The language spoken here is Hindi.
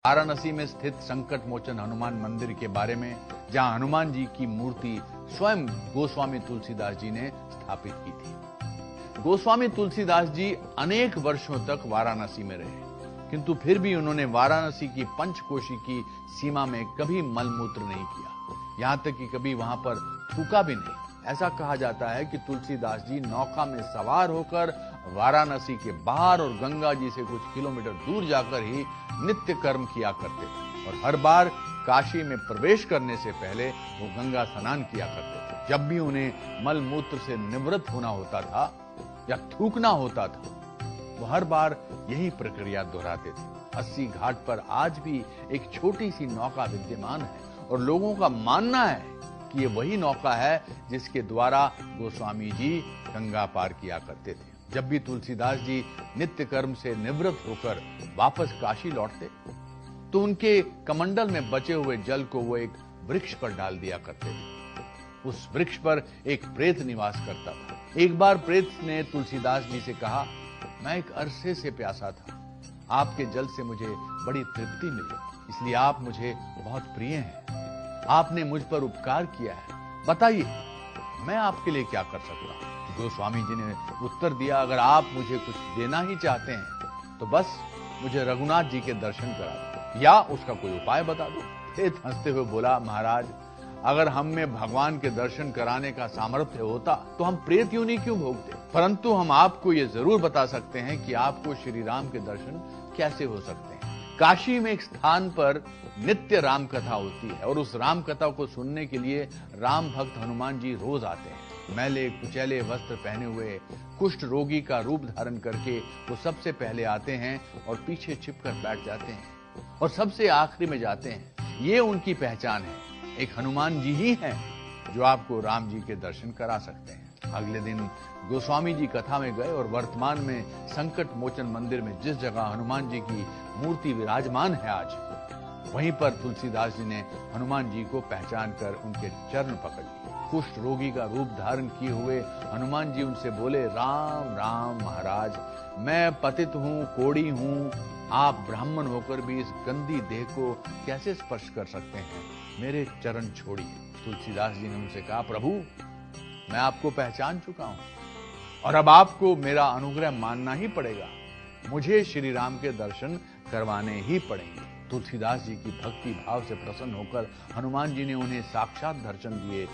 वाराणसी में स्थित संकट मोचन हनुमान मंदिर के बारे में, जहां हनुमान जी की मूर्ति स्वयं गोस्वामी तुलसीदास जी ने स्थापित की थी। गोस्वामी तुलसीदास जी अनेक वर्षों तक वाराणसी में रहे, किंतु फिर भी उन्होंने वाराणसी की पंचकोशी की सीमा में कभी मलमूत्र नहीं किया, यहां तक कि कभी वहां पर थूका भी नहीं। ऐसा कहा जाता है कि तुलसीदास जी नौका में सवार होकर वाराणसी के बाहर और गंगा जी से कुछ किलोमीटर दूर जाकर ही नित्य कर्म किया करते थे, और हर बार काशी में प्रवेश करने से पहले वो गंगा स्नान किया करते थे। जब भी उन्हें मल मूत्र से निवृत्त होना होता था या थूकना होता था, वो हर बार यही प्रक्रिया दोहराते थे। 80 घाट पर आज भी एक छोटी सी नौका विद्यमान है, और लोगों का मानना है कि ये वही नौका है जिसके द्वारा गोस्वामी जी गंगा पार किया करते थे। जब भी तुलसीदास जी नित्य कर्म से निवृत्त होकर वापस काशी लौटते, तो उनके कमंडल में बचे हुए जल को वो एक वृक्ष पर डाल दिया करते थे। उस वृक्ष पर एक प्रेत निवास करता था। एक बार प्रेत ने तुलसीदास जी से कहा, मैं एक अरसे से प्यासा था, आपके जल से मुझे बड़ी तृप्ति मिली, इसलिए आप मुझे बहुत प्रिय हैं। आपने मुझ पर उपकार किया है, बताइए मैं आपके लिए क्या कर सकता हूं? गोस्वामी जी ने उत्तर दिया, अगर आप मुझे कुछ देना ही चाहते हैं तो बस मुझे रघुनाथ जी के दर्शन करा दो, या उसका कोई उपाय बता दो। प्रेत हंसते हुए बोला, महाराज, अगर हम में भगवान के दर्शन कराने का सामर्थ्य होता तो हम प्रेत योनि क्यों भोगते, परंतु हम आपको ये जरूर बता सकते हैं कि आपको श्री राम के दर्शन कैसे हो सकते हैं। काशी में एक स्थान पर नित्य राम कथा होती है, और उस राम कथा को सुनने के लिए राम भक्त हनुमान जी रोज आते हैं। मैले कुचैले वस्त्र पहने हुए कुष्ठ रोगी का रूप धारण करके वो सबसे पहले आते हैं और पीछे छिपकर बैठ जाते हैं, और सबसे आखिरी में जाते हैं। ये उनकी पहचान है। एक हनुमान जी ही हैं जो आपको राम जी के दर्शन करा सकते हैं। अगले दिन गोस्वामी जी कथा में गए, और वर्तमान में संकट मोचन मंदिर में जिस जगह हनुमान जी की मूर्ति विराजमान है आज, वहीं पर तुलसीदास जी ने हनुमान जी को पहचान कर उनके चरण पकड़ लिए। कुष्ठ रोगी का रूप धारण किए हुए हनुमान जी उनसे बोले, राम राम महाराज, मैं पतित हूं, कोढ़ी हूं, आप ब्राह्मण होकर भी इस गंदी देह को कैसे स्पर्श कर सकते हैं? मेरे चरण छोड़िए। तुलसीदास जी ने उनसे कहा, प्रभु, मैं आपको पहचान चुका हूं, और अब आपको मेरा अनुग्रह मानना ही पड़ेगा। मुझे श्री राम के दर्शन करवाने ही पड़ेंगे। तुलसीदास जी की भक्ति भाव से प्रसन्न होकर हनुमान जी ने उन्हें साक्षात दर्शन दिए।